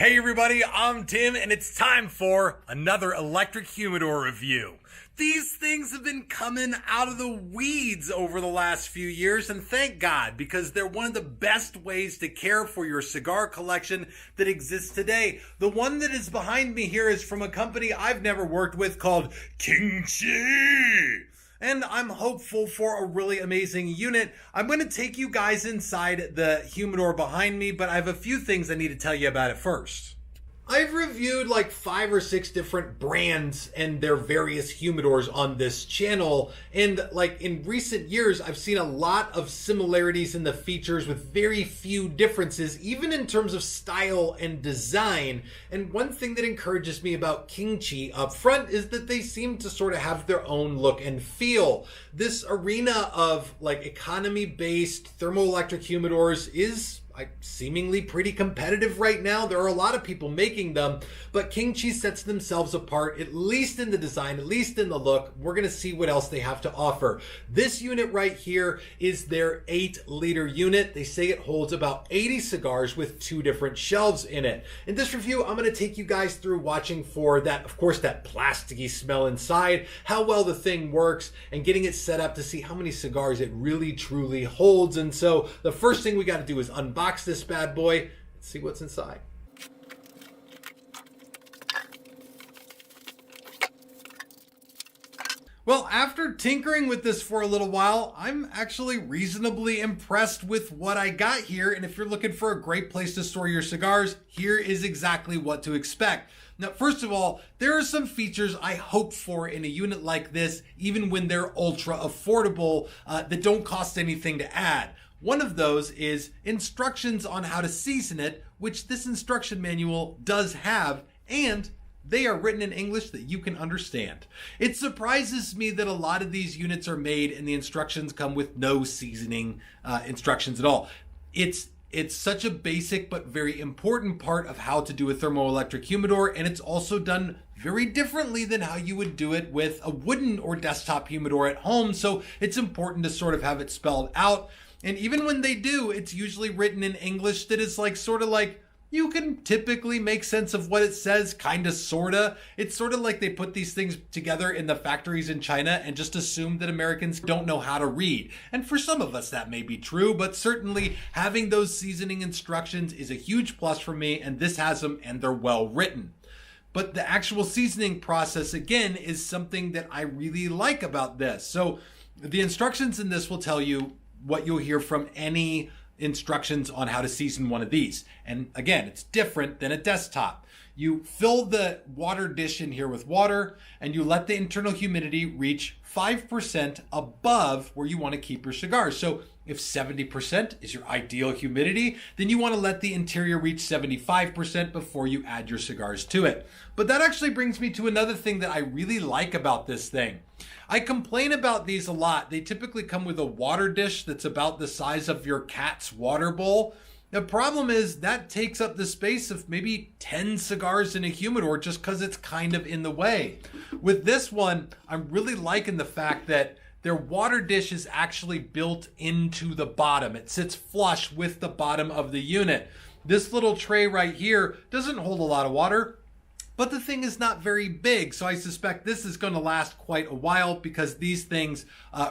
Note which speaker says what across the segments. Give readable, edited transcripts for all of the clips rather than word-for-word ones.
Speaker 1: Hey everybody, I'm Tim and it's time for another Electric Humidor review. These things have been coming out of the weeds over the last few years, and thank God, because they're one of the best ways to care for your cigar collection that exists today. The one that is behind me here is from a company I've never worked with called KingChii. And I'm hopeful for a really amazing unit. I'm going to take you guys inside the humidor behind me, but I have a few things I need to tell you about it first. I've reviewed like 5 or 6 different brands and their various humidors on this channel, and like in recent years I've seen a lot of similarities in the features with very few differences, even in terms of style and design. And one thing that encourages me about KingChii up front is that they seem to sort of have their own look and feel. This arena of like economy-based thermoelectric humidors is seemingly pretty competitive right now. There are a lot of people making them, but KingChii sets themselves apart, at least in the design, at least in the look. We're going to see what else they have to offer. This unit right here is their 8-liter unit. They say it holds about 80 cigars with 2 different shelves in it. In this review, I'm going to take you guys through watching for that, of course, that plasticky smell inside, how well the thing works, and getting it set up to see how many cigars it really truly holds. And so the first thing we got to do is unbox this bad boy and see what's inside. Well, after tinkering with this for a little while, I'm actually reasonably impressed with what I got here. And if you're looking for a great place to store your cigars, here is exactly what to expect. Now, first of all, there are some features I hope for in a unit like this, even when they're ultra affordable, that don't cost anything to add. One of those is instructions on how to season it, which this instruction manual does have, and they are written in English that you can understand. It surprises me that a lot of these units are made and the instructions come with no seasoning instructions at all. It's such a basic but very important part of how to do a thermoelectric humidor, and it's also done very differently than how you would do it with a wooden or desktop humidor at home, so it's important to sort of have it spelled out. And even when they do, it's usually written in English that is like sort of like you can typically make sense of what it says, kind of, sort of. It's sort of like they put these things together in the factories in China and just assume that Americans don't know how to read. And for some of us that may be true, but certainly having those seasoning instructions is a huge plus for me, and this has them and they're well written. But the actual seasoning process, again, is something that I really like about this. So the instructions in this will tell you what you'll hear from any instructions on how to season one of these. And again, it's different than a desktop. You fill the water dish in here with water and you let the internal humidity reach 5% above where you want to keep your cigars. So if 70% is your ideal humidity, then you want to let the interior reach 75% before you add your cigars to it. But that actually brings me to another thing that I really like about this thing. I complain about these a lot. They typically come with a water dish that's about the size of your cat's water bowl. The problem is that takes up the space of maybe 10 cigars in a humidor just because it's kind of in the way. With this one, I'm really liking the fact that their water dish is actually built into the bottom. It sits flush with the bottom of the unit. This little tray right here doesn't hold a lot of water, but the thing is not very big, so I suspect this is going to last quite a while because these things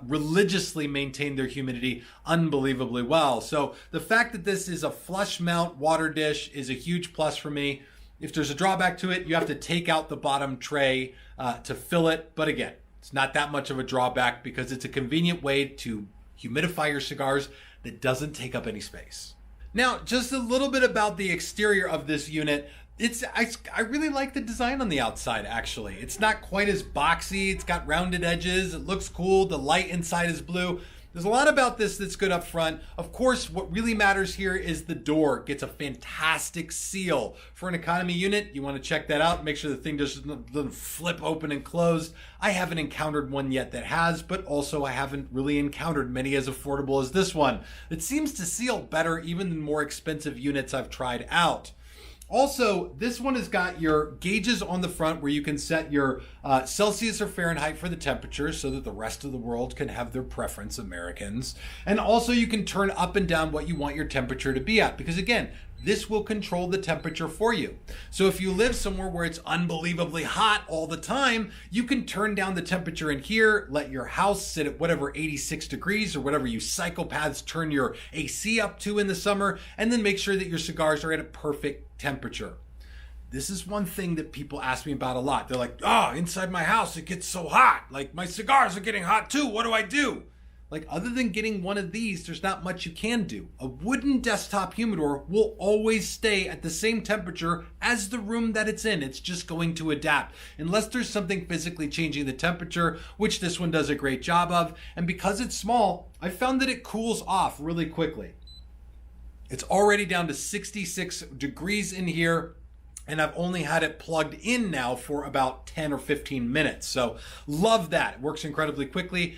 Speaker 1: religiously maintain their humidity unbelievably well. So the fact that this is a flush mount water dish is a huge plus for me. If there's a drawback to it, you have to take out the bottom tray to fill it. But again, it's not that much of a drawback because it's a convenient way to humidify your cigars that doesn't take up any space. Now, just a little bit about the exterior of this unit. I really like the design on the outside, actually. It's not quite as boxy. It's got rounded edges. It looks cool. The light inside is blue. There's a lot about this that's good up front. Of course, what really matters here is the door. It gets a fantastic seal. For an economy unit, you want to check that out. Make sure the thing just doesn't flip open and close. I haven't encountered one yet that has, but also I haven't really encountered many as affordable as this one. It seems to seal better even than more expensive units I've tried out. Also, this one has got your gauges on the front where you can set your Celsius or Fahrenheit for the temperature so that the rest of the world can have their preference, Americans. And also you can turn up and down what you want your temperature to be at, because again, this will control the temperature for you. So if you live somewhere where it's unbelievably hot all the time, you can turn down the temperature in here, let your house sit at whatever 86 degrees or whatever you psychopaths turn your AC up to in the summer, and then make sure that your cigars are at a perfect temperature. This is one thing that people ask me about a lot. They're like, inside my house, it gets so hot. Like, my cigars are getting hot too. What do I do? Like, other than getting one of these, there's not much you can do. A wooden desktop humidor will always stay at the same temperature as the room that it's in. It's just going to adapt unless there's something physically changing the temperature, which this one does a great job of. And because it's small, I found that it cools off really quickly. It's already down to 66 degrees in here, and I've only had it plugged in now for about 10 or 15 minutes. So love that. It works incredibly quickly.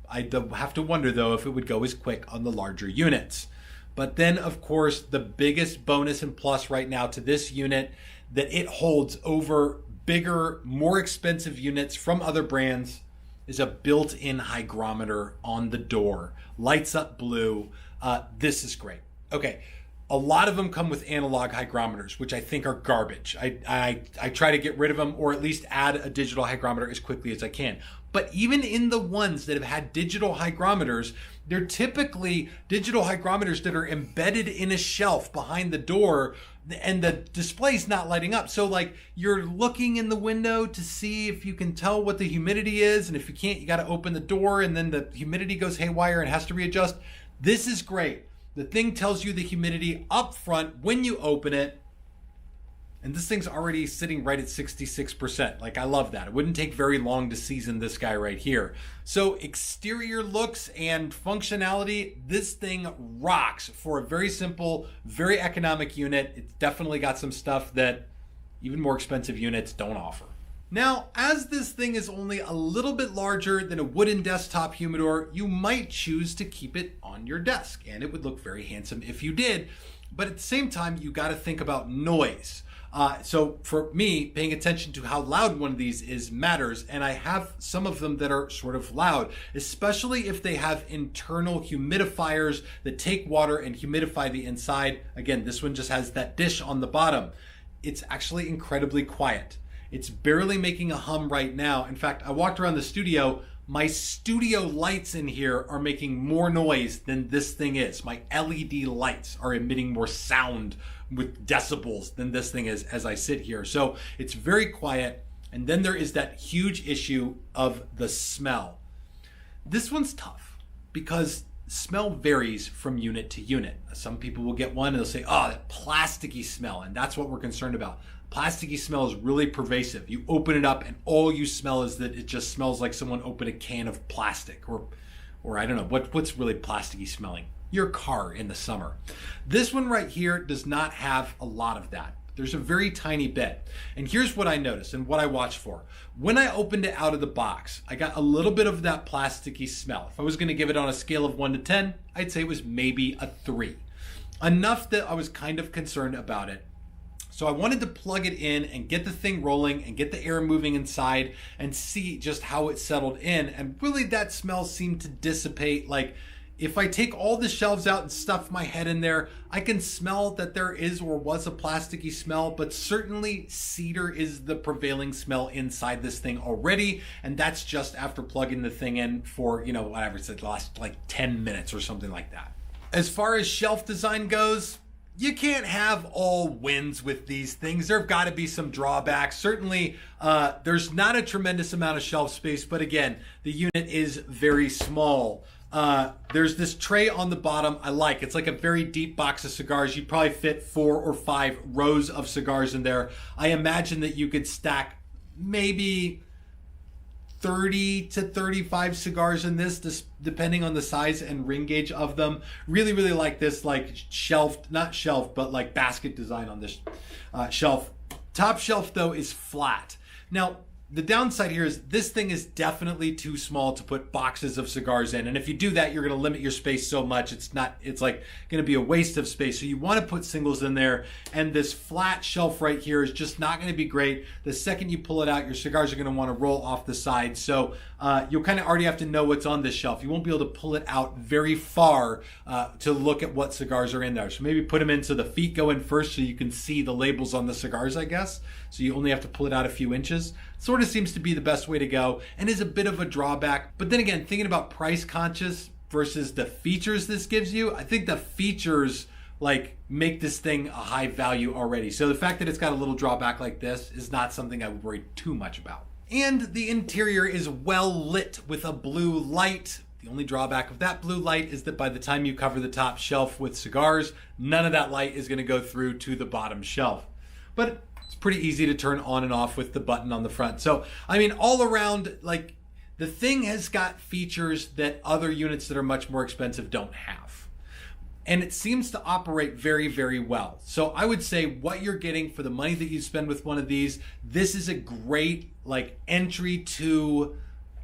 Speaker 1: I have to wonder, though, if it would go as quick on the larger units. But then, of course, the biggest bonus and plus right now to this unit, that it holds over bigger, more expensive units from other brands, is a built-in hygrometer on the door. Lights up blue. This is great. Okay. A lot of them come with analog hygrometers, which I think are garbage. I try to get rid of them, or at least add a digital hygrometer as quickly as I can. But even in the ones that have had digital hygrometers, they're typically digital hygrometers that are embedded in a shelf behind the door, and the display's not lighting up. So like, you're looking in the window to see if you can tell what the humidity is, and if you can't, you got to open the door, and then the humidity goes haywire and has to readjust. This is great. The thing tells you the humidity up front when you open it. And this thing's already sitting right at 66%. Like, I love that. It wouldn't take very long to season this guy right here. So exterior looks and functionality, this thing rocks for a very simple, very economic unit. It's definitely got some stuff that even more expensive units don't offer. Now, as this thing is only a little bit larger than a wooden desktop humidor, you might choose to keep it on your desk, and it would look very handsome if you did. But at the same time, you got to think about noise. So for me, paying attention to how loud one of these is matters, and I have some of them that are sort of loud, especially if they have internal humidifiers that take water and humidify the inside. Again, this one just has that dish on the bottom. It's actually incredibly quiet. It's barely making a hum right now. In fact, I walked around the studio. My studio lights in here are making more noise than this thing is. My LED lights are emitting more sound with decibels than this thing is as I sit here. So it's very quiet. And then there is that huge issue of the smell. This one's tough because smell varies from unit to unit. Some people will get one and they'll say, that plasticky smell. And that's what we're concerned about. Plasticky smell is really pervasive. You open it up and all you smell is that it just smells like someone opened a can of plastic, or I don't know, what's really plasticky smelling? Your car in the summer. This one right here does not have a lot of that. There's a very tiny bit. And here's what I noticed and what I watched for. When I opened it out of the box, I got a little bit of that plasticky smell. If I was going to give it on a scale of 1 to 10, I'd say it was maybe a 3. Enough that I was kind of concerned about it. So I wanted to plug it in and get the thing rolling and get the air moving inside and see just how it settled in. And really that smell seemed to dissipate. Like, if I take all the shelves out and stuff my head in there, I can smell that there is or was a plasticky smell, but certainly cedar is the prevailing smell inside this thing already. And that's just after plugging the thing in for, whatever, it's the last like 10 minutes or something like that. As far as shelf design goes, you can't have all wins with these things. There've got to be some drawbacks. Certainly, there's not a tremendous amount of shelf space, but again, the unit is very small. There's this tray on the bottom I like. It's like a very deep box of cigars. You'd probably fit 4 or 5 rows of cigars in there. I imagine that you could stack maybe 30 to 35 cigars in this, depending on the size and ring gauge of them. Really, really like this, like shelved, not shelved, but like basket design on this shelf. Top shelf though is flat. Now, The downside here is this thing is definitely too small to put boxes of cigars in. And if you do that, you're going to limit your space so much. It's like going to be a waste of space. So you want to put singles in there. And this flat shelf right here is just not going to be great. The second you pull it out, your cigars are going to want to roll off the side. So you'll kind of already have to know what's on this shelf. You won't be able to pull it out very far to look at what cigars are in there. So maybe put them in so the feet go in first so you can see the labels on the cigars, I guess. So you only have to pull it out a few inches. Sort of seems to be the best way to go and is a bit of a drawback. But then again, thinking about price conscious versus the features this gives you, I think the features like make this thing a high value already. So the fact that it's got a little drawback like this is not something I would worry too much about. And the interior is well lit with a blue light. The only drawback of that blue light is that by the time you cover the top shelf with cigars, none of that light is going to go through to the bottom shelf. But it's pretty easy to turn on and off with the button on the front. So, I mean, all around, like, the thing has got features that other units that are much more expensive don't have. And it seems to operate very, very well. So I would say what you're getting for the money that you spend with one of these, this is a great, like, entry to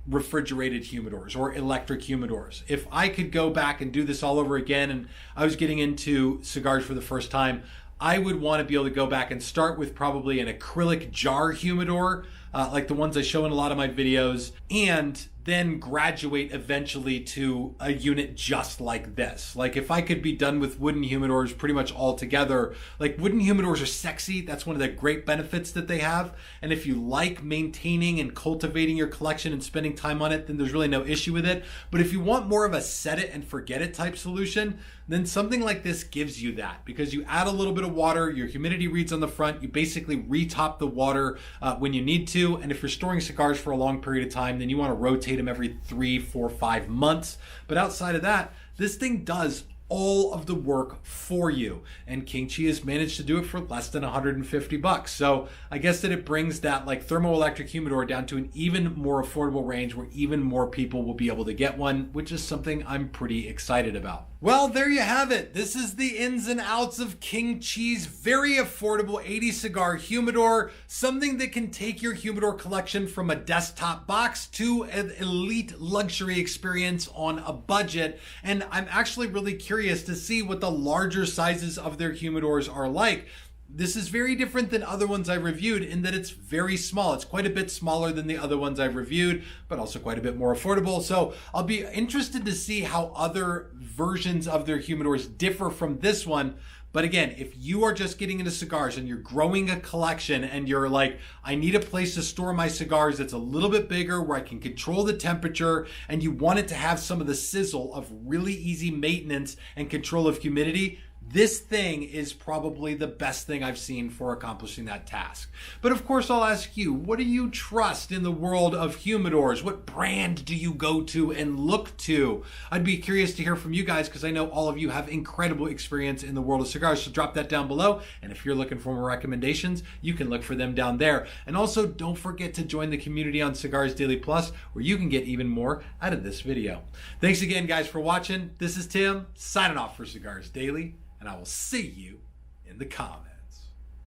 Speaker 1: refrigerated humidors or electric humidors. If I could go back and do this all over again and I was getting into cigars for the first time, I would want to be able to go back and start with probably an acrylic jar humidor, like the ones I show in a lot of my videos, and then graduate eventually to a unit just like this. Like if I could be done with wooden humidors pretty much all together, like wooden humidors are sexy. That's one of the great benefits that they have. And if you like maintaining and cultivating your collection and spending time on it, then there's really no issue with it. But if you want more of a set it and forget it type solution, then something like this gives you that, because you add a little bit of water, your humidity reads on the front, you basically retop the water when you need to. And if you're storing cigars for a long period of time, then you want to rotate them every 3, 4, 5 months. But outside of that, this thing does all of the work for you. And KingChii has managed to do it for less than $150. So I guess that it brings that like thermoelectric humidor down to an even more affordable range where even more people will be able to get one, which is something I'm pretty excited about. Well, there you have it. This is the ins and outs of KingChii's very affordable 80 cigar humidor, something that can take your humidor collection from a desktop box to an elite luxury experience on a budget. And I'm actually really curious to see what the larger sizes of their humidors are like. This is very different than other ones I reviewed in that it's very small. It's quite a bit smaller than the other ones I've reviewed, but also quite a bit more affordable. So I'll be interested to see how other versions of their humidors differ from this one. But again, if you are just getting into cigars and you're growing a collection and you're like, I need a place to store my cigars that's a little bit bigger where I can control the temperature, and you want it to have some of the sizzle of really easy maintenance and control of humidity, this thing is probably the best thing I've seen for accomplishing that task. But of course, I'll ask you, what do you trust in the world of humidors? What brand do you go to and look to? I'd be curious to hear from you guys because I know all of you have incredible experience in the world of cigars. So drop that down below. And if you're looking for more recommendations, you can look for them down there. And also don't forget to join the community on Cigars Daily Plus, where you can get even more out of this video. Thanks again, guys, for watching. This is Tim signing off for Cigars Daily. And I will see you in the comments.